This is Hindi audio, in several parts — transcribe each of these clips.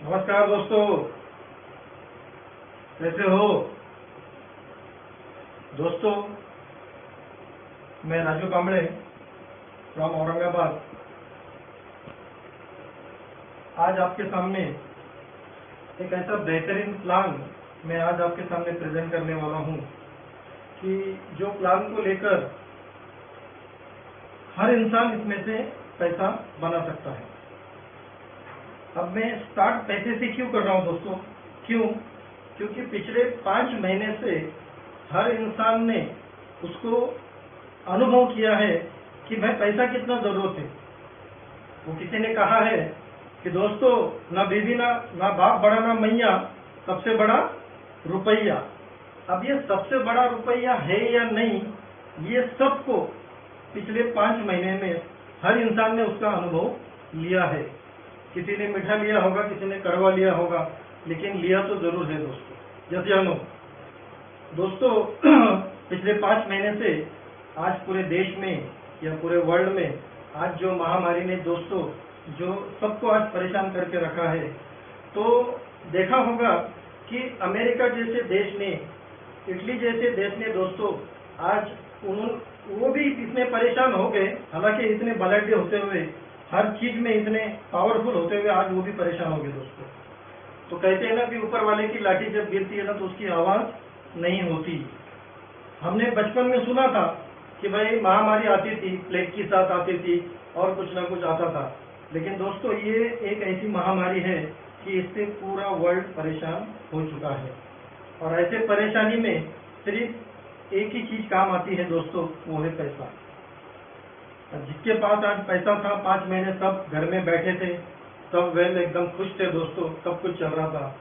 नमस्कार दोस्तों, कैसे हो दोस्तों। मैं राजू कांबळे फ्रॉम औरंगाबाद आज आपके सामने एक ऐसा बेहतरीन प्लान मैं आज आपके सामने प्रेजेंट करने वाला हूं कि जो प्लान को लेकर हर इंसान इसमें से पैसा बना सकता है। अब मैं स्टार्ट पैसे से क्यों कर रहा हूं दोस्तों? क्योंकि पिछले 5 महीने से हर इंसान ने उसको अनुभव किया है कि भाई पैसा कितना जरूरत है। वो किसी ने कहा है कि दोस्तों, ना बीवी ना बाप बड़ा ना मैया, सबसे बड़ा रुपया। अब ये सबसे बड़ा रुपया है या नहीं, ये सबको पिछले 5 महीने में हर इंसान ने उसका अनुभव लिया है। किसी ने मीठा लिया होगा, किसी ने कड़वा लिया होगा, लेकिन लिया तो जरूर है दोस्तों। यस या नो दोस्तों? पिछले 5 महीने से आज पूरे देश में या पूरे वर्ल्ड में आज जो महामारी ने दोस्तों जो सबको आज परेशान करके रखा है, तो देखा होगा कि अमेरिका जैसे देश ने, इटली जैसे देश ने दोस्तों आज वो भी इतने परेशान हो गए, हालांकि इतने बलड्य होते हुए, हर चीज में इतने पावरफुल होते हुए आज वो भी परेशान हो गए दोस्तों। तो कहते हैं ना कि ऊपर वाले की लाठी जब गिरती है ना तो उसकी आवाज नहीं होती। हमने बचपन में सुना था कि भाई महामारी आती थी, प्लेग के साथ आती थी और कुछ ना कुछ आता था, लेकिन दोस्तों ये एक ऐसी महामारी है कि इससे पूरा वर्ल्ड परेशान हो चुका है। और ऐसे परेशानी में सिर्फ एक ही चीज काम आती है दोस्तों, वो है पैसा। जिसके पास आज पैसा था, 5 महीने सब घर में बैठे थे, सब वेल एकदम खुश थे दोस्तों, सब कुछ चल रहा था।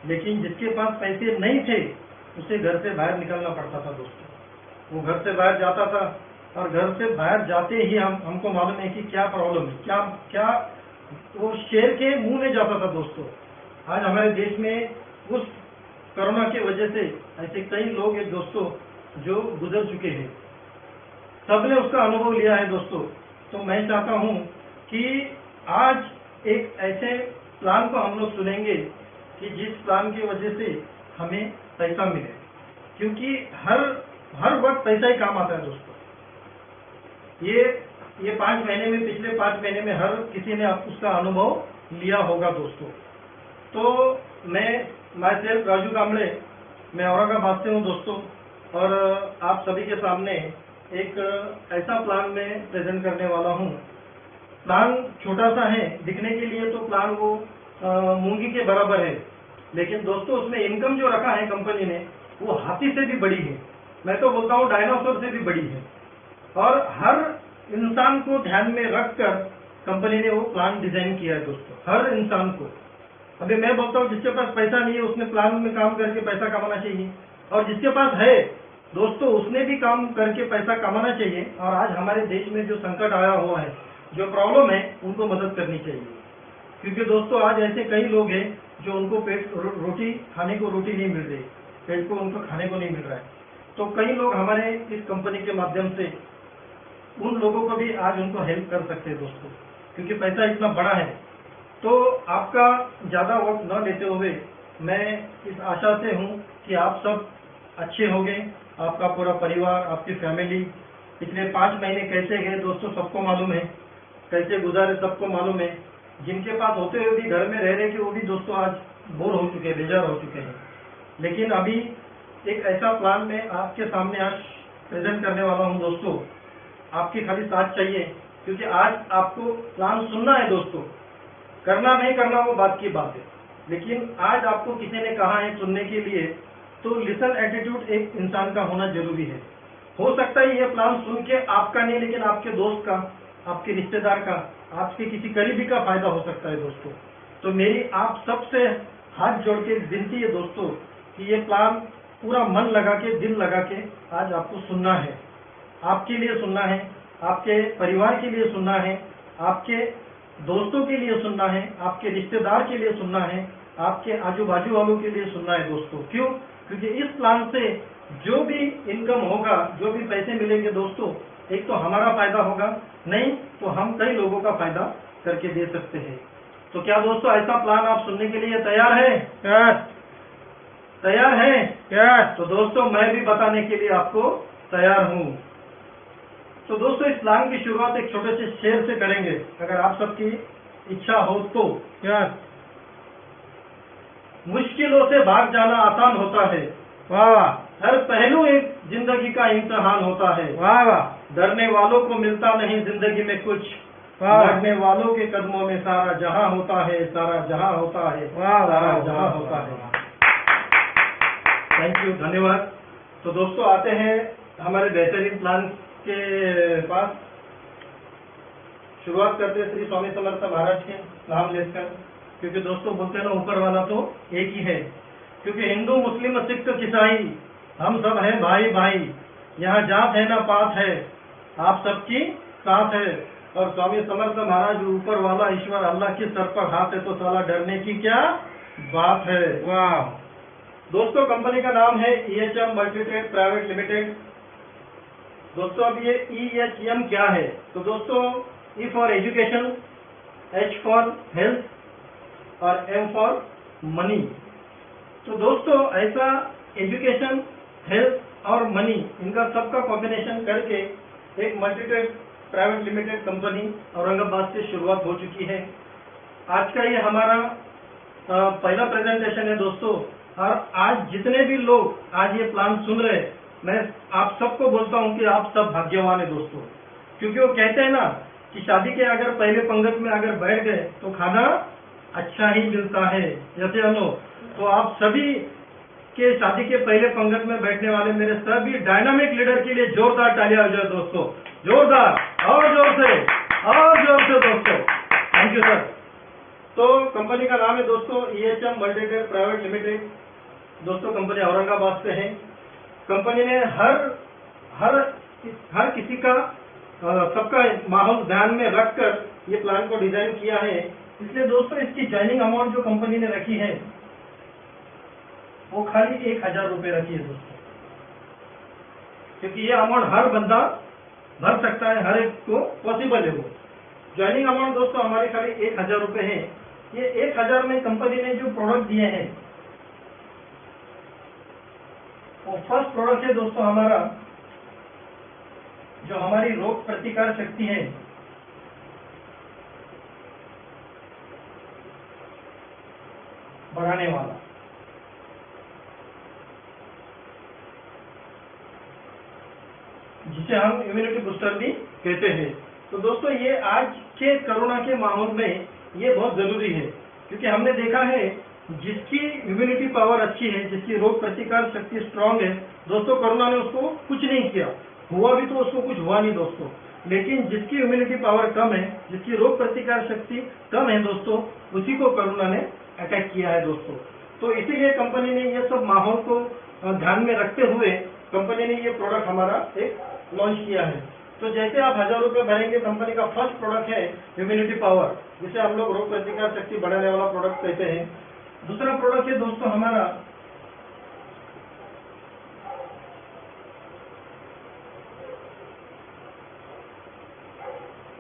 लेकिन जिसके पास पैसे नहीं थे उसे घर से बाहर निकलना पड़ता था दोस्तों। वो घर से बाहर जाता था और घर से बाहर जाते ही हमको मालूम है कि क्या प्रॉब्लम है, क्या वो शेर के मुंह में जाता था दोस्तों। आज हमारे देश में उस कोरोना की वजह से ऐसे कई लोग हैं दोस्तों जो गुजर चुके हैं, सबने उसका अनुभव लिया है दोस्तों। तो मैं चाहता हूं कि आज एक ऐसे प्लान को हम लोग सुनेंगे कि जिस प्लान की वजह से हमें पैसा मिले, क्योंकि हर वक्त पैसा ही काम आता है दोस्तों। ये 5 महीने में, पिछले 5 महीने में हर किसी ने उसका अनुभव लिया होगा दोस्तों। तो मैं सेल्फ राजू कांबळे, मैं औरंगाबाद से हूँ दोस्तों, और आप सभी के सामने एक ऐसा प्लान में प्रेजेंट करने वाला हूँ। प्लान छोटा सा है दिखने के लिए, तो प्लान वो मूंगी के बराबर है, लेकिन दोस्तों उसमें इनकम जो रखा है कंपनी ने वो हाथी से भी बड़ी है। मैं तो बोलता हूँ डायनासोर से भी बड़ी है। और हर इंसान को ध्यान में रखकर कंपनी ने वो प्लान डिजाइन किया है दोस्तों, हर इंसान को। अभी मैं बोलता हूँ जिसके पास पैसा नहीं है उसने प्लान में काम करके पैसा कमाना चाहिए, और जिसके पास है दोस्तों उसने भी काम करके पैसा कमाना चाहिए। और आज हमारे देश में जो संकट आया हुआ है, जो प्रॉब्लम है, उनको मदद करनी चाहिए। क्योंकि दोस्तों आज ऐसे कई लोग हैं जो उनको पेट रोटी खाने को रोटी नहीं मिल रही, पेट को उनको खाने को नहीं मिल रहा है। तो कई लोग हमारे इस कंपनी के माध्यम से उन लोगों को भी आज उनको हेल्प कर सकते हैं दोस्तों, क्योंकि पैसा इतना बड़ा है। तो आपका ज्यादा वक्त न लेते हुए मैं इस आशा से हूं कि आप सब अच्छे होंगे, आपका पूरा परिवार, आपकी फैमिली। पिछले 5 महीने कैसे गए दोस्तों सबको मालूम है, कैसे गुजारे सबको मालूम है। जिनके पास होते हुए भी घर में रह रहे कि वो भी दोस्तों आज बोर हो चुके हैं, बेजार हो चुके हैं। लेकिन अभी एक ऐसा प्लान मैं आपके सामने आज प्रेजेंट करने वाला हूं दोस्तों। आपकी खाली साथ चाहिए, क्योंकि आज आपको प्लान सुनना है दोस्तों, करना नहीं करना वो बात की बात है। लेकिन आज आपको किसी ने कहा है सुनने के लिए, तो लिसन एटीट्यूड एक इंसान का होना जरूरी है। हो सकता है ये प्लान सुन के आपका नहीं, लेकिन आपके दोस्त का, आपके रिश्तेदार का, आपके किसी करीबी का फायदा हो सकता है दोस्तों। तो मेरी आप सबसे हाथ जोड़ के विनती है दोस्तों कि ये प्लान पूरा मन लगा के, दिल लगा के आज आपको सुनना है। आपके लिए सुनना है, आपके परिवार के लिए सुनना है, आपके दोस्तों के लिए सुनना है, आपके रिश्तेदार के लिए सुनना है, आपके आजू बाजू वालों के लिए सुनना है दोस्तों। क्यों? क्योंकि इस प्लान से जो भी इनकम होगा, जो भी पैसे मिलेंगे दोस्तों, एक तो हमारा फायदा होगा, नहीं तो हम कई लोगों का फायदा करके दे सकते हैं। तो क्या दोस्तों ऐसा प्लान आप सुनने के लिए तैयार हैं? यस तैयार हैं? यस तो दोस्तों मैं भी बताने के लिए आपको तैयार हूँ। तो दोस्तों इस प्लान की शुरुआत एक छोटे से शेर से करेंगे, अगर आप सबकी इच्छा हो तो। यस मुश्किलों से भाग जाना आसान होता है, वाह वाह हर पहलू एक जिंदगी का इम्तिहान होता है। वाह वाह डरने वालों को मिलता नहीं जिंदगी में कुछ, वाह लड़ने वालों के कदमों में सारा जहां होता है, सारा जहां होता है, वाह सारा वाह जहां होता है। थैंक यू, धन्यवाद। तो दोस्तों आते हैं हमारे बेहतरीन प्लान के पास। शुरुआत करते हैं श्री स्वामी समर्थ महाराज के नाम लेकर, क्योंकि दोस्तों बोलते हैं ना ऊपर वाला तो एक ही है। क्योंकि हिंदू मुस्लिम सिख ईसाई हम सब हैं भाई भाई, यहाँ जात है ना पात है, आप सबकी साथ है। और स्वामी समर्थ महाराज ऊपर वाला ईश्वर अल्लाह के सर पर हाथ है, तो साला डरने की क्या बात है। वाह दोस्तों कंपनी का नाम है EHM मल्टीट्रेड प्राइवेट लिमिटेड। दोस्तों अब ये EHM क्या है? तो दोस्तों E for education, H for health और M फॉर मनी। तो दोस्तों ऐसा एजुकेशन, हेल्थ और मनी इनका सबका कॉम्बिनेशन करके एक multitrade private limited company Aurangabad से शुरुआत हो चुकी है। आज का ये हमारा पहला प्रेजेंटेशन है दोस्तों। और आज जितने भी लोग आज ये प्लान सुन रहे हैं, मैं आप सबको बोलता हूँ कि आप सब भाग्यवान है दोस्तों। क्योंकि वो कहते हैं ना कि शादी के अगर पहले पंगत में अगर बैठ गए तो खाना अच्छा ही मिलता है, जैसे अनु। तो आप सभी के शादी के पहले पंगत में बैठने वाले मेरे सभी डायनामिक लीडर के लिए जोरदार तालियां हो जाए दोस्तों, जोरदार और जोर से दोस्तों। Thank you sir. तो कंपनी का नाम है दोस्तों EHM मल्टीट्रेड प्राइवेट लिमिटेड। दोस्तों कंपनी औरंगाबाद से है। कंपनी ने हर किसी का सबका माहौल ध्यान में रखकर ये प्लान को डिजाइन किया है। इसलिए दोस्तों इसकी ज्वाइनिंग अमाउंट जो कंपनी ने रखी है वो खाली 1000 रुपये रखी है दोस्तों, क्योंकि ये अमाउंट हर बंदा भर सकता है, हर एक को पॉसिबल है वो। ज्वाइनिंग अमाउंट दोस्तों हमारी खाली 1000 रुपये है। ये 1000 में कंपनी ने जो प्रोडक्ट दिए हैं, वो फर्स्ट प्रोडक्ट है दोस्तों हमारा, जो हमारी रोग प्रतिकार शक्ति है बढ़ाने वाला। जिसे हम इम्यूनिटी बूस्टर भी कहते हैं। तो दोस्तों ये आज के कोरोना के माहौल में ये बहुत जरूरी है, क्योंकि हमने देखा है जिसकी इम्यूनिटी पावर अच्छी है, जिसकी रोग प्रतिकार शक्ति स्ट्रांग है दोस्तों, कोरोना ने उसको कुछ नहीं किया, हुआ भी तो उसको कुछ हुआ नहीं दोस्तों। लेकिन जिसकी इम्यूनिटी पावर कम है, जिसकी रोग प्रतिकार शक्ति कम है दोस्तों, उसी को कोरोना ने अटैक किया है दोस्तों। तो इसीलिए कंपनी ने ये सब माहौल को ध्यान में रखते हुए कंपनी ने ये प्रोडक्ट हमारा एक लॉन्च किया है। तो जैसे आप 1000 रुपये भरेंगे, कंपनी का फर्स्ट प्रोडक्ट है इम्यूनिटी पावर, जिसे हम लोग रोग प्रतिकार शक्ति बढ़ाने वाला प्रोडक्ट कहते हैं। दूसरा प्रोडक्ट है दोस्तों हमारा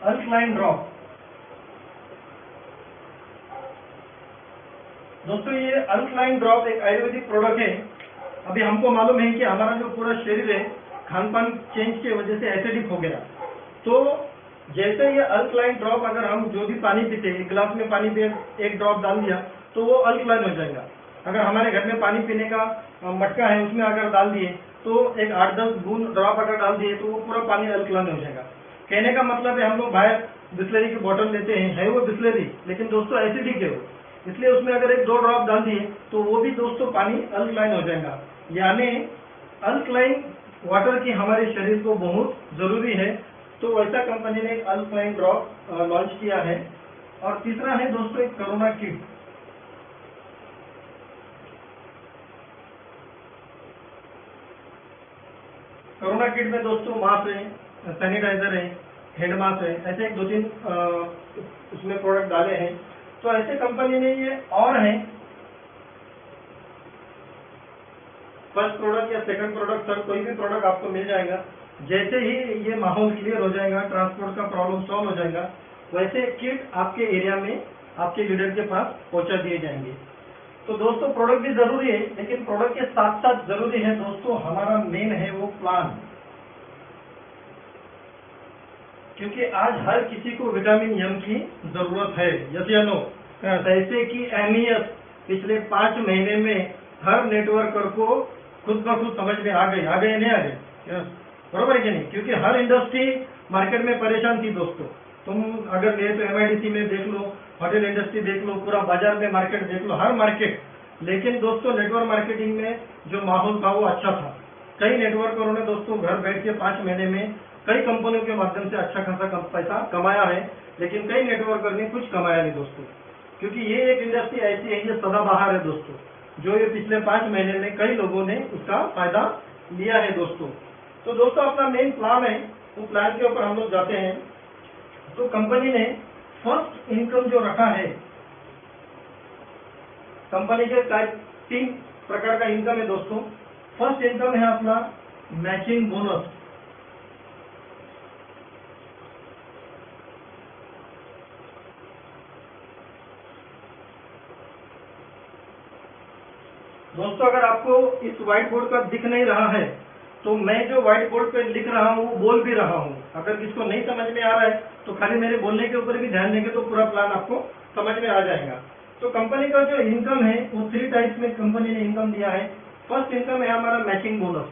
अल्कलाइन ड्रॉप। दोस्तों ये अल्कलाइन ड्रॉप एक आयुर्वेदिक प्रोडक्ट है। अभी हमको मालूम है कि हमारा जो पूरा शरीर है खान पान चेंज की वजह से एसिडिक हो गया। तो जैसे ये अल्कलाइन ड्रॉप अगर हम जो भी पानी पीते हैं, एक गिलास में पानी पे एक ड्रॉप डाल दिया तो वो अल्कलाइन हो जाएगा। अगर हमारे घर में पानी पीने का मटका है, उसमें अगर डाल दिए तो एक 8-10 बूंद ड्रॉप अगर डाल दिए तो वो पूरा पानी अल्कलाइन हो जाएगा। कहने का मतलब है हम लोग बाहर बिस्लरी की बोतल लेते हैं, है वो बिस्लरी, लेकिन दोस्तों एसिडिक है वो, इसलिए उसमें अगर 1-2 ड्रॉप डाल दिए तो वो भी दोस्तों पानी अल्कलाइन हो जाएगा। यानी अल्कलाइन वाटर की हमारे शरीर को बहुत जरूरी है। तो वैसा कंपनी ने एक अल्कलाइन ड्रॉप लॉन्च किया है। और तीसरा है दोस्तों एक कोरोना किट। कोरोना किट में दोस्तों मास्क है, सैनिटाइजर है, हेड मास्क है, ऐसे एक 2-3 उसमें प्रोडक्ट डाले हैं। तो ऐसे कंपनी ने ये और है, फर्स्ट प्रोडक्ट या सेकंड प्रोडक्ट सर कोई भी प्रोडक्ट आपको मिल जाएगा। जैसे ही ये माहौल क्लियर हो जाएगा, ट्रांसपोर्ट का प्रॉब्लम सॉल्व हो जाएगा, वैसे किट आपके एरिया में आपके लीडर के पास पहुंचा दिए जाएंगे। तो दोस्तों प्रोडक्ट भी जरूरी है, लेकिन प्रोडक्ट के साथ साथ जरूरी है दोस्तों हमारा मेन है वो प्लान। क्योंकि आज हर किसी को विटामिन एम की जरूरत है, यस या नो। पैसे की अहमियत पिछले 5 महीने में हर नेटवर्कर को खुद ब खुद समझ में आ गई नहीं आ गई, बरोबर है कि नहीं? क्योंकि हर इंडस्ट्री मार्केट में परेशान थी दोस्तों। तुम अगर गए तो MIDC में देख लो, होटल इंडस्ट्री देख लो, पूरा बाजार में मार्केट देख लो, हर मार्केट। लेकिन दोस्तों नेटवर्क मार्केटिंग में जो माहौल था वो अच्छा था। कई नेटवर्करों ने दोस्तों घर बैठ के 5 महीने में कई कंपनियों के माध्यम से अच्छा खासा पैसा कमाया है, लेकिन कई नेटवर्कर ने कुछ कमाया नहीं दोस्तों। क्योंकि ये एक इंडस्ट्री ऐसी है, ये सदाबहार है दोस्तों, जो ये पिछले 5 महीने में कई लोगों ने उसका फायदा लिया है दोस्तों। तो दोस्तों अपना मेन प्लान है, वो प्लान के ऊपर हम लोग जाते हैं। तो कंपनी ने फर्स्ट इनकम जो रखा है, कंपनी के 3 प्रकार का इनकम है दोस्तों। फर्स्ट इनकम है अपना मैचिंग बोनस। दोस्तों अगर आपको इस व्हाइट बोर्ड पर दिख नहीं रहा है तो मैं जो व्हाइट बोर्ड पे लिख रहा हूँ वो बोल भी रहा हूँ। अगर किसको नहीं समझ में आ रहा है तो खाली मेरे बोलने के ऊपर भी ध्यान देंगे तो पूरा प्लान आपको समझ में आ जाएगा। तो कंपनी का जो इनकम है वो 3 टाइप्स में कंपनी ने इनकम दिया है। फर्स्ट इनकम है हमारा मैचिंग बोनस।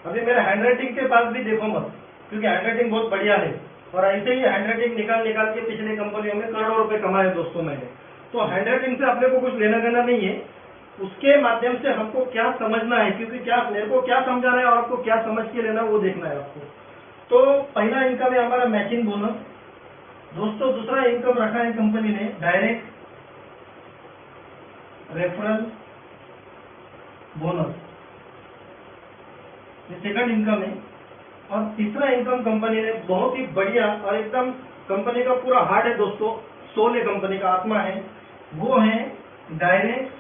अभी मेरे हैंडराइटिंग के पास भी देखो मत, क्योंकि हैंडराइटिंग बहुत बढ़िया है और ऐसे ही हैंडराइटिंग निकाल के पिछले कंपनियों में करोड़ों रुपए कमाए दोस्तों मैंने। तो हैंडराइटिंग से अपने को कुछ लेना देना नहीं है, उसके माध्यम से हमको क्या समझना है, क्योंकि क्या मेरे को क्या समझाना है और आपको क्या समझ के लेना वो देखना है आपको। तो पहला इनकम है हमारा मैचिंग बोनस दोस्तों। दूसरा इनकम रखा है कंपनी ने डायरेक्ट रेफरल बोनस, ये सेकंड इनकम है। और तीसरा इनकम कंपनी ने बहुत ही बढ़िया और एकदम कंपनी का पूरा हार्ट है दोस्तों, सोल है कंपनी का, आत्मा है, वो है direct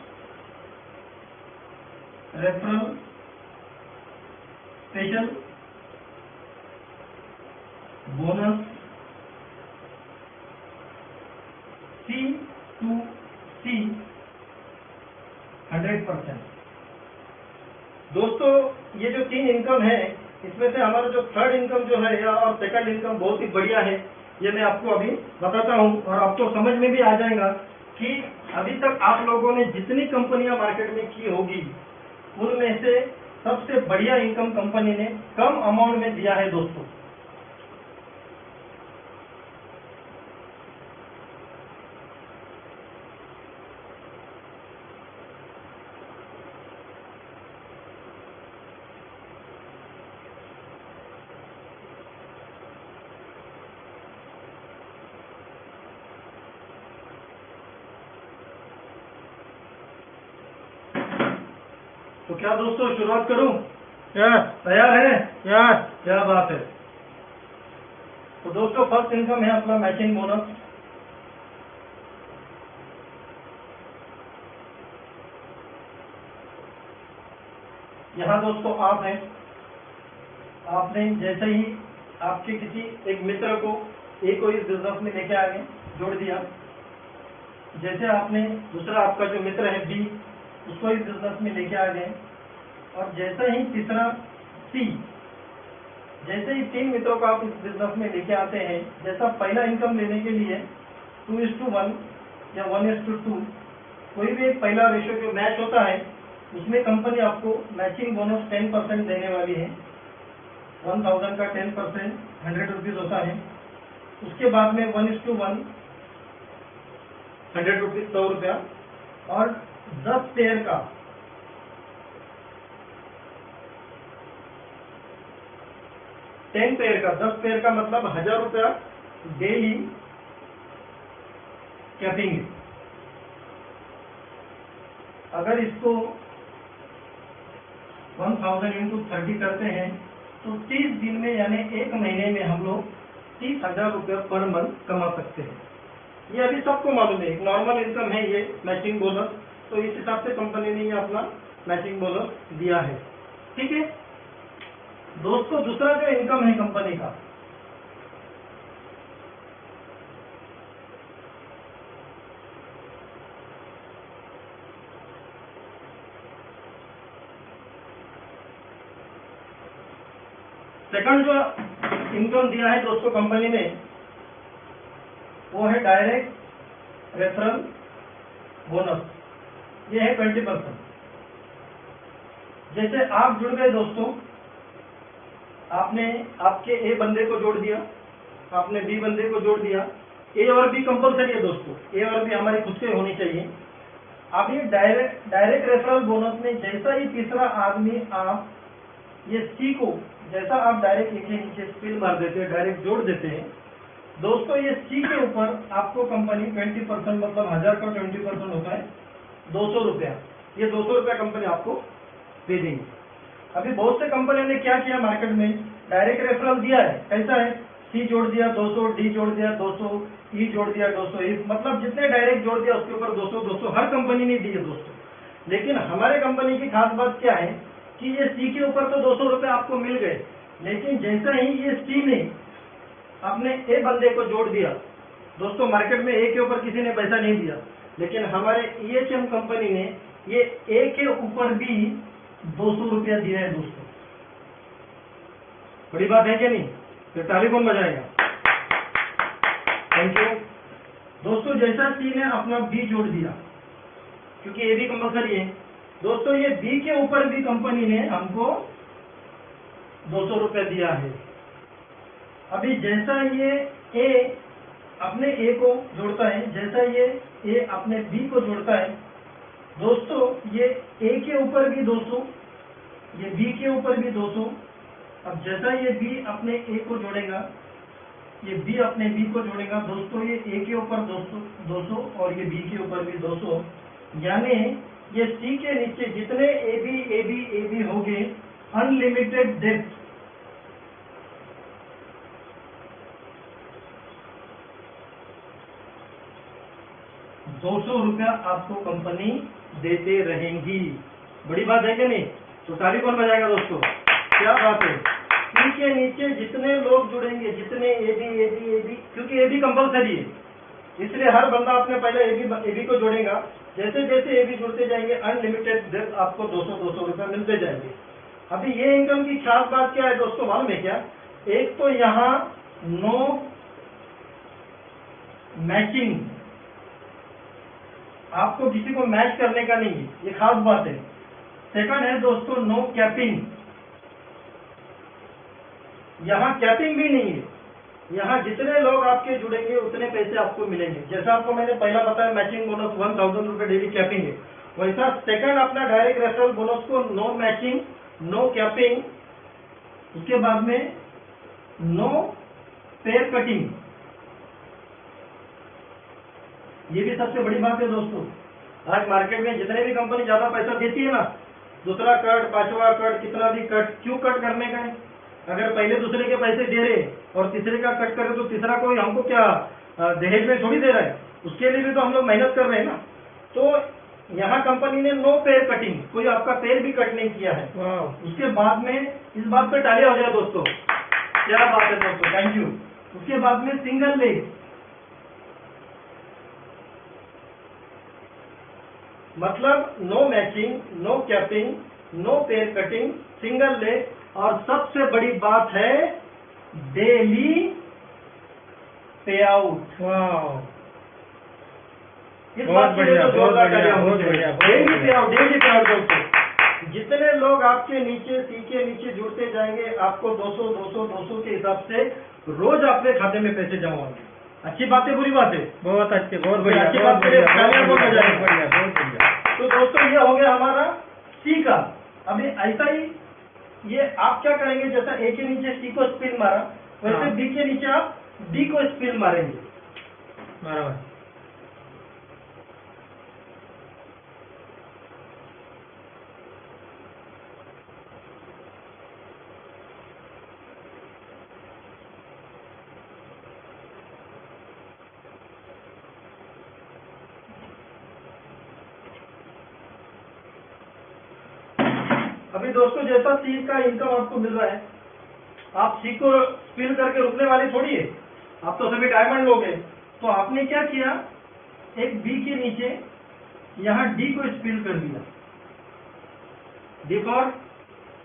referral special bonus C2C 100%। दोस्तों ये जो 3 इनकम है इसमें से हमारा जो थर्ड इनकम जो है और सेकंड इनकम बहुत ही बढ़िया है, ये मैं आपको अभी बताता हूँ और आपको समझ में भी आ जाएगा कि अभी तक आप लोगों ने जितनी कंपनियां मार्केट में की होगी उनमें से सबसे बढ़िया इनकम कंपनी ने कम अमाउंट में दिया है दोस्तों। तो क्या दोस्तों शुरुआत करूं? तैयार है? क्या बात है। तो दोस्तों फर्स्ट इनकम है अपना मैचिंग बोनस। यहाँ दोस्तों आप हैं, आपने जैसे ही आपके किसी एक मित्र को एक को इस बिजनेस में लेके आ गए, जोड़ दिया, जैसे आपने दूसरा आपका जो मित्र है बी उसको इस बिजनेस में लेके आ गए, और जैसे ही तीसरा सी, जैसे ही 3 मित्रों को आप इस बिजनेस में लेके आते हैं, जैसा पहला इनकम लेने के लिए 2:1 या 1:2 कोई भी एक पहला रेशियो जो मैच होता है उसमें कंपनी आपको मैचिंग बोनस 10% देने वाली है। 1000 का 10% 100 रुपीज होता है। उसके बाद में 1:1 100 रुपीज, 100 रुपया, और 10 पेयर का 10 पेयर का 10 पेयर का मतलब 1000 रुपया डेली कैपिंग। अगर इसको 1000 इंटू 30 करते हैं तो 30 दिन में यानी 1 महीने में हम लोग 30,000 रुपया पर मंथ कमा सकते हैं। ये अभी सबको मालूम है, एक नॉर्मल इनकम है ये मैचिंग बोनस। तो इस हिसाब से कंपनी ने ये अपना मैचिंग बोनस दिया है, ठीक है दोस्तों। दूसरा जो इनकम है कंपनी का, सेकंड जो इनकम दिया है दोस्तों कंपनी ने, वो है डायरेक्ट रेफरल बोनस। ये है 20%। जैसे आप जुड़ गए दोस्तों, आपने आपके ए बंदे को जोड़ दिया, आपने बी बंदे को जोड़ दिया। ए और बी कंपलसरी है दोस्तों, ए और बी हमारे खुद के होनी चाहिए। अब ये डायरेक्ट रेफरल बोनस में जैसा ही तीसरा आदमी आप ये सी को जैसा आप डायरेक्ट एक के नीचे स्पिल मार देते हैं, डायरेक्ट जोड़ देते हैं दोस्तों, ये सी के ऊपर आपको कंपनी 20% मतलब 1000 का 20% होता है 200 रुपया। ये 200 रुपया कंपनी आपको दे देंगे। अभी बहुत से कंपनियों ने क्या किया मार्केट में, डायरेक्ट रेफरल दिया है, कैसा है, सी जोड़ दिया 200, डी जोड़ दिया 200, ई जोड़ दिया 200, मतलब जितने डायरेक्ट जोड़ दिया उसके ऊपर 200 हर कंपनी ने दी है दोस्तों। लेकिन हमारे कंपनी की खास बात क्या है कि ये सी के ऊपर तो 200 रुपए आपको मिल गए, लेकिन जैसा ही ये सी ने अपने ए बंदे को जोड़ दिया दोस्तों, मार्केट में ए के ऊपर किसी ने पैसा नहीं दिया, लेकिन हमारे EHM कंपनी ने ये ए के ऊपर भी 200 रुपया दिया है दोस्तों। बड़ी बात है क्या नहीं? फिर ताली कौन बजाएगा? थैंक यू दोस्तों। जैसा सी ने अपना बी जोड़ दिया, क्योंकि ए भी कंपलसरी है दोस्तों, ये बी के ऊपर भी कंपनी ने हमको 200 रुपया दिया है। अभी जैसा ये ए अपने ए को जोड़ता है, जैसा ये ए अपने बी को जोड़ता है दोस्तों, ये ए के ऊपर भी 200, ये बी के ऊपर भी 200। अब जैसा ये बी अपने ए को जोड़ेगा, ये बी अपने बी को जोड़ेगा दोस्तों, ये ए के ऊपर 200 और ये बी के ऊपर भी 200, यानी ये सी के नीचे जितने ए बी हो गए अनलिमिटेड डेप्थ। ₹200 आपको कंपनी देते रहेंगी। बड़ी बात है कि नहीं? तो ताली कौन बजाएगा दोस्तों? क्या बात है। सी के नीचे जितने लोग जुड़ेंगे, जितने ए बी, क्योंकि ए बी कंपलसरी है, इसलिए हर बंदा अपने पहले ए बी को जोड़ेगा। जैसे जैसे ए बी जुड़ते जाएंगे अनलिमिटेड डेप्थ आपको 200 रुपए मिलते जाएंगे। अभी ये इनकम की खास बात क्या है दोस्तों मालूम है क्या? एक तो यहाँ नो मैचिंग, आपको किसी को मैच करने का नहीं है, ये खास बात है। सेकंड है दोस्तों नो कैपिंग, यहाँ कैपिंग भी नहीं है, यहाँ जितने लोग आपके जुड़ेंगे उतने पैसे आपको मिलेंगे। जैसा आपको मैंने पहला बताया मैचिंग बोनस 1000 रुपए डेली कैपिंग है, वैसा सेकंड अपना डायरेक्ट रेफरल बोनस को नो मैचिंग, नो कैपिंग, उसके बाद में नो पेयर कटिंग। ये भी सबसे बड़ी बात है दोस्तों। आज मार्केट में जितने भी कंपनी ज्यादा पैसा देती है ना, दूसरा कट, पांचवा कट, कितना भी कट, क्यों कट करने का है? अगर पहले दूसरे के पैसे दे रहे और तीसरे का कट करे तो तीसरा कोई हमको क्या दहेज में थोड़ी दे रहा है, उसके लिए भी तो हम लोग मेहनत कर रहे हैं ना। तो यहाँ कंपनी ने नो पेयर कटिंग, कोई आपका पेयर भी कट नहीं किया है। उसके बाद में इस बात पे तालियां हो जाए दोस्तों, क्या बात है दोस्तों, थैंक यू। उसके बाद में सिंगल लेग, मतलब no matching, no capping, no pair cutting, single leg, और सबसे बड़ी बात है डेली पे आउट। इस बात के लिए तो जोरदार तालियां होनी चाहिए। Daily pay out, daily pay out दोस्तों। जितने लोग आपके नीचे सी के नीचे जुड़ते जाएंगे आपको 200 के हिसाब से रोज आपके खाते में पैसे जमा होंगे। अच्छी बात है, बुरी बात है? बहुत अच्छी, बहुत बढ़िया, अच्छी बात है। तो दोस्तों ये हो गया हमारा सी का। अभी ऐसा ही ये आप क्या करेंगे, जैसा ए के नीचे सी को स्पिन मारा, वैसे बी के नीचे आप डी को स्पिन मारेंगे। बराबर। अभी दोस्तों जैसा सी का इनकम आपको मिल रहा है, आप सी को स्पिल करके रुकने वाले थोड़ी है, आप तो सभी डायमंड लोग हैं। तो आपने क्या किया, एक बी के नीचे यहाँ डी को स्पिल कर दिया, डी फॉर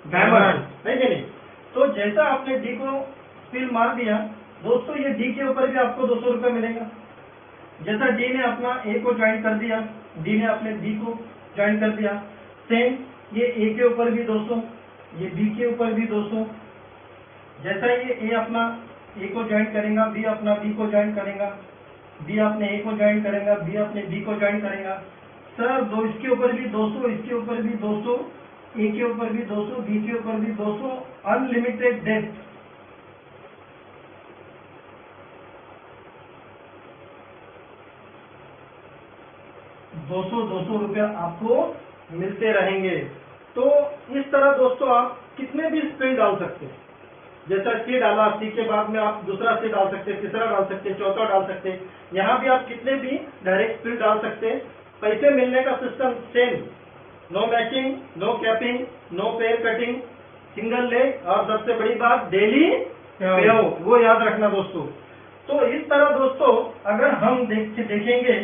डायमंड, है कि नहीं? तो जैसा आपने डी को स्पिल मार दिया दोस्तों, ये डी के ऊपर भी आपको 200 रुपये मिलेगा। जैसा डी ने अपना ए को ज्वाइन कर दिया, डी ने अपने बी को ज्वाइन कर दिया, सेम ये ए के ऊपर भी 200, ये बी के ऊपर भी 200। जैसा ये ए अपना ए को ज्वाइन करेगा, बी अपना बी को ज्वाइन करेगा, बी अपने ए को ज्वाइन करेगा, बी अपने बी को ज्वाइन करेगा। सर दो इसके ऊपर भी 200, इसके ऊपर भी 200, ए के ऊपर भी 200, बी के ऊपर भी 200, अनलिमिटेड डेप्थ। दो सौ रुपया आपको मिलते रहेंगे। तो इस तरह दोस्तों आप कितने भी स्पिन डाल सकते हैं। जैसा सी डाला, सी के बाद में आप दूसरा सी डाल सकते हैं, तीसरा डाल सकते हैं, चौथा डाल सकते हैं। यहाँ भी आप कितने भी डायरेक्ट स्पिन डाल सकते हैं। पैसे मिलने का system same, no matching, no capping, no pair cutting, single leg, और सबसे बड़ी बात डेली पे आउट, वो याद रखना दोस्तों। तो इस तरह दोस्तों अगर हम देखेंगे,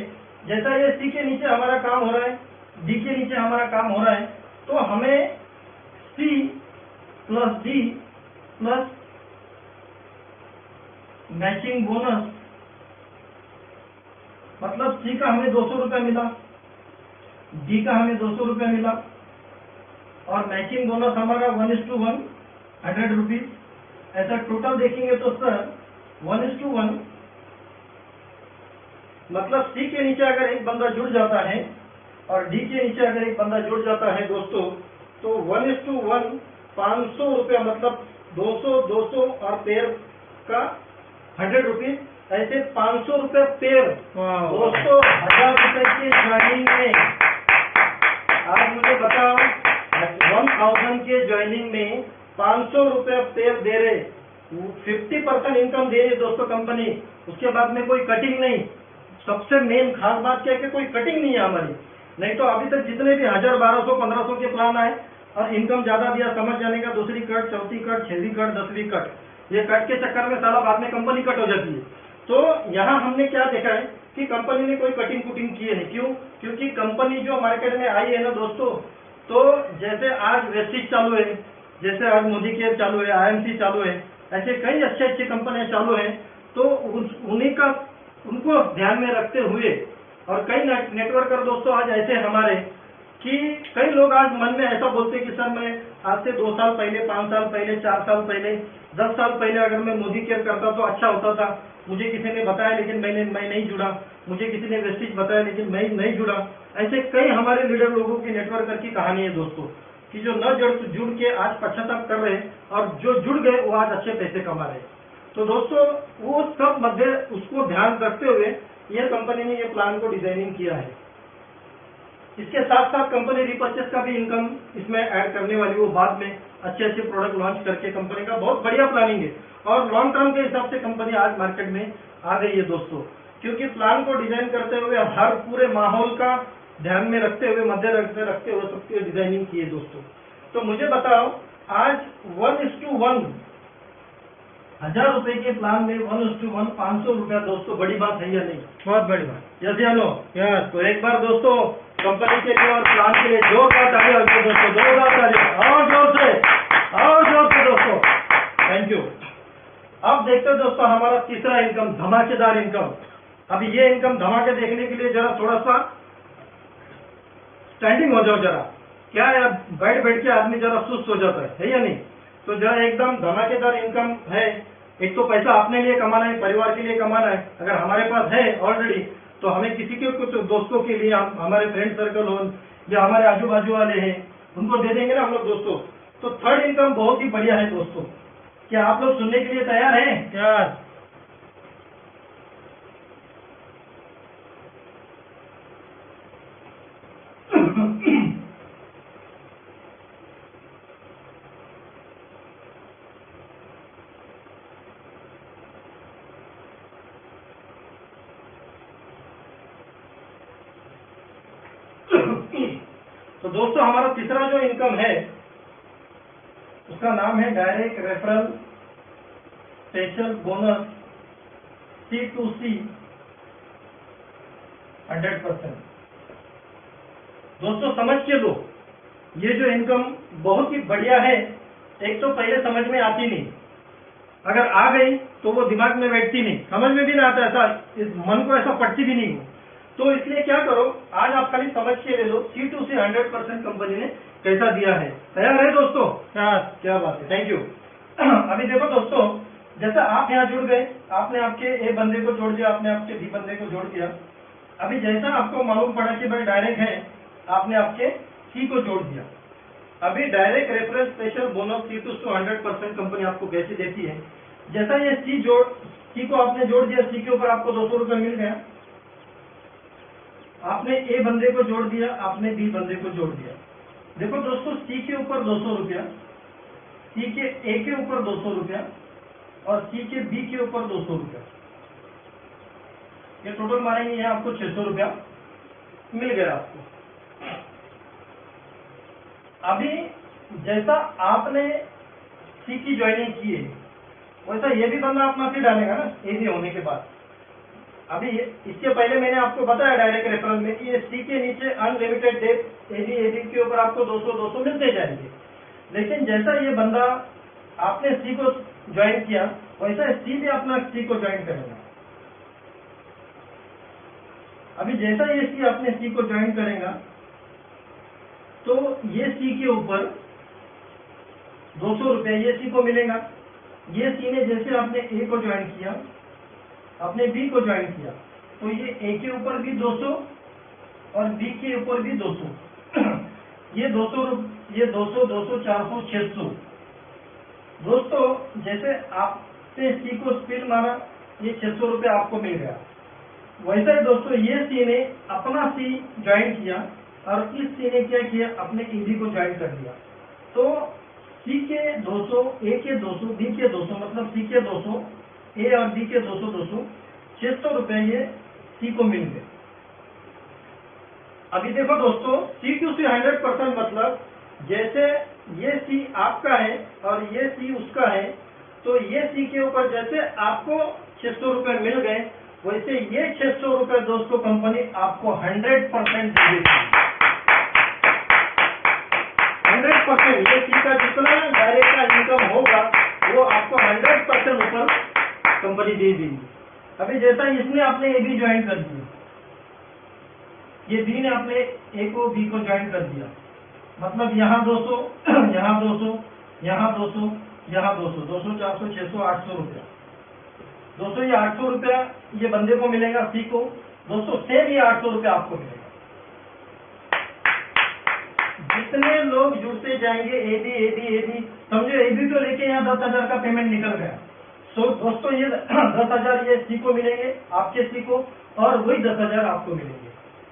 जैसा ये सी के नीचे हमारा काम हो रहा है, डी के नीचे हमारा काम हो रहा है, तो हमें C plus D plus matching bonus, मतलब सी का हमें 200 रुपया मिला, डी का हमें 200 रुपया मिला, और मैचिंग बोनस हमारा 1:1 100 रुपीज। ऐसा टोटल देखेंगे तो सर 1:1, मतलब सी के नीचे अगर एक बंदा जुड़ जाता है और डी के नीचे अगर एक बंदा जुड़ जाता है दोस्तों, तो 1:1 500 रुपया, मतलब 200 200 और पेयर का 100 रुपीज, ऐसे 500 रुपये पेयर दोस्तों 1000 रुपए की ज्वाइनिंग में। आज मुझे बताओ 1000 के ज्वाइनिंग में 500 रुपये पेयर दे रहे, 50% इनकम दे रही दोस्तों कंपनी। उसके बाद में कोई कटिंग नहीं। सबसे मेन खास बात क्या है कि कोई कटिंग नहीं है हमारी। नहीं तो अभी तक जितने भी 1000 1200 1500 के प्लान आए और इनकम ज्यादा दिया, समझ जाने का दूसरी कट, चौथी कट, छठवीं कट, 10वीं कट, ये कट के चक्कर में साला बाद में कंपनी कट हो जाती है। तो यहाँ हमने क्या देखा है कि कंपनी ने कोई कटिंग कुटिंग की है। क्यों? क्योंकि कंपनी जो मार्केट में आई है ना दोस्तों, तो जैसे आज वेस्टिज चालू है, जैसे आज मोदी केयर चालू है, IMC चालू है, ऐसे कई अच्छी कंपनियां चालू है। तो उन्हीं का उनको ध्यान में रखते हुए, और कई नेटवर्कर दोस्तों आज ऐसे हमारे कि कई लोग आज मन में ऐसा बोलते हैं कि सर मैं आज से 2 साल पहले, 5 साल पहले, 4 साल पहले, 10 साल पहले अगर मैं मोदी केयर करता तो अच्छा होता था। मुझे किसी ने बताया लेकिन मैं नहीं जुड़ा, मुझे किसी ने वेस्टिज बताया लेकिन मैं नहीं जुड़ा। ऐसे कई हमारे लीडर लोगों की नेटवर्कर की कहानी है दोस्तों, कि जो न जुड़ के आज पश्चाताप कर रहे हैं, और जो जुड़ गए वो आज अच्छे पैसे कमा रहे हैं। तो दोस्तों वो सब मध्य उसको ध्यान रखते हुए ये कंपनी ने ये प्लान को डिजाइनिंग किया है। इसके साथ साथ कंपनी रिपर्चेस का भी इनकम इसमें ऐड करने वाली, वो बाद में अच्छे प्रोडक्ट लॉन्च करके कंपनी का बहुत बढ़िया प्लानिंग है। और लॉन्ग टर्म के हिसाब से कंपनी आज मार्केट में आ गई है दोस्तों, क्योंकि प्लान को डिजाइन करते हुए हर पूरे माहौल का ध्यान में रखते हुए, मध्य रखते हुए सबकी डिजाइनिंग की है दोस्तों। तो मुझे बताओ आज 1:1 1000 रुपए के प्लान में 1:1 500 रुपया दोस्तों, बड़ी बात है या नहीं? बहुत बड़ी बात। यस या नो? यस। तो एक बार दोस्तों कंपनी के लिए और प्लान के लिए जोरदार ताली होगी दोस्तों, जोरदार ताली, और जोर से दोस्तों। Thank you. अब देखते हैं दोस्तों हमारा तीसरा इनकम, धमाकेदार इनकम। अभी ये इनकम धमाके देखने के लिए जरा थोड़ा सा स्टैंडिंग हो जाओ जरा। क्या है, बैठ के आदमी जरा सुस्त हो जाता है या नहीं? तो जरा एकदम धमाकेदार इनकम है। एक तो पैसा अपने लिए कमाना है, परिवार के लिए कमाना है। अगर हमारे पास है ऑलरेडी, तो हमें किसी के कुछ दोस्तों के लिए, हमारे फ्रेंड सर्कल हो या हमारे आजू बाजू वाले हैं, उनको दे देंगे ना हम लोग दोस्तों। तो थर्ड इनकम बहुत ही बढ़िया है दोस्तों। क्या आप लोग सुनने के लिए तैयार हैं? यस। तो दोस्तों हमारा तीसरा जो इनकम है उसका नाम है direct referral special bonus C2C 100%। दोस्तों समझ के लो, ये जो इनकम बहुत ही बढ़िया है, एक तो पहले समझ में आती नहीं, अगर आ गई तो वो दिमाग में बैठती नहीं, समझ में भी ना आता, ऐसा इस मन को ऐसा पड़ती भी नहीं हो। तो इसलिए क्या करो, आज आप खाली समझ के ले लो C2C 100% कंपनी ने कैसा दिया है। तैयार है दोस्तों? क्या बात है, थैंक यू। अभी देखो दोस्तों, जैसा आप यहाँ जुड़ गए, आपने आपके ए बंदे को जोड़ दिया, आपने आपके बी बंदे को जोड़ दिया। अभी जैसा आपको मालूम पड़ा कि भाई डायरेक्ट है, आपने आपके सी को जोड़ दिया। अभी direct reference special bonus C2C 100% company आपको कैसे देती है, जैसा ये सी को आपने जोड़ दिया, सी के ऊपर आपको 200 रुपये मिल गया। आपने ए बंदे को जोड़ दिया, आपने बी बंदे को जोड़ दिया। देखो दोस्तों, सी के ऊपर 200 रुपया, सी के ए के ऊपर 200 रुपया और सी के बी के ऊपर 200 रुपया, ये टोटल मारेंगे यहाँ आपको 600 रुपया मिल गया आपको। अभी जैसा आपने सी की ज्वाइनिंग की है, वैसा ये भी बंदा अपना सी डालेगा ना ए बी होने के बाद। अभी इसके पहले मैंने आपको बताया डायरेक्ट रेफरल में कि ये सी के नीचे अनलिमिटेड डेट ए बी के ऊपर आपको 200 मिलते जाएंगे। लेकिन जैसा ये बंदा आपने सी को ज्वाइन किया, वैसा सी भी अपना सी को ज्वाइन करेगा। अभी जैसा ये सी अपने सी को ज्वाइन करेगा, तो ये सी के ऊपर 200 रुपये ये सी को मिलेगा। ये सी ने जैसे आपने ए को ज्वाइन किया, अपने बी को ज्वाइन किया, तो ये ए के ऊपर भी 200 और बी के ऊपर भी 200। ये 200 400 600। दोस्तों जैसे आपने सी को स्पिन मारा, ये 600 रुपये आपको मिल गया। वैसे ही दोस्तों ये सी ने अपना सी ज्वाइन किया और इस सी ने क्या किया, अपने ए बी को ज्वाइन कर दिया। तो सी के 200, ए के 200, बी के 200, मतलब सी के 200, ए और बी के 200 600 रुपये ये सी को मिल गए। अभी देखो दोस्तों, C2C 100% मतलब जैसे ये सी आपका है और ये सी उसका है, तो ये सी के ऊपर जैसे आपको 600 रुपये मिल गए, वैसे ये 600 रुपये दोस्तों कंपनी आपको 100% देगी। 100% ये सी का जितना डायरेक्ट का इनकम होगा वो आपको 100% ऊपर कंपनी दे देगी। अभी जैसा इसने अपने ए बी ज्वाइन कर दिया, ये बी ने अपने ए को बी को ज्वाइन कर दिया, मतलब यहाँ 200, यहाँ 200, यहाँ 200, यहाँ 200, 200 400 600 800 रुपया। 200 ये 800 रुपया ये बंदे को मिलेगा सी को, दोस्तों सेम ये 800 रुपया आपको मिलेगा। जितने लोग जुड़ते जाएंगे ए बी समझो ए बी को लेके यहाँ 10,000 का पेमेंट निकल गया। तो दोस्तों ये 10,000 ये सी को मिलेंगे, आपके सी को, और वही 10,000 आपको मिलेंगे।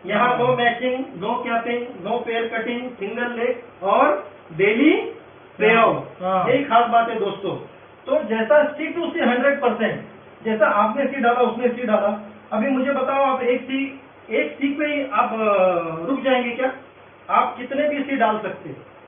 यहाँ no matching, no capping, no pair cutting, single leg और डेली पे आउट, यही खास बात है दोस्तों। तो जैसा C2C 100%, जैसा आपने सी डाला उसने सी डाला। अभी मुझे बताओ, आप एक सी पे ही आप रुक जाएंगे क्या? आप कितने भी सी डाल सकते हैं।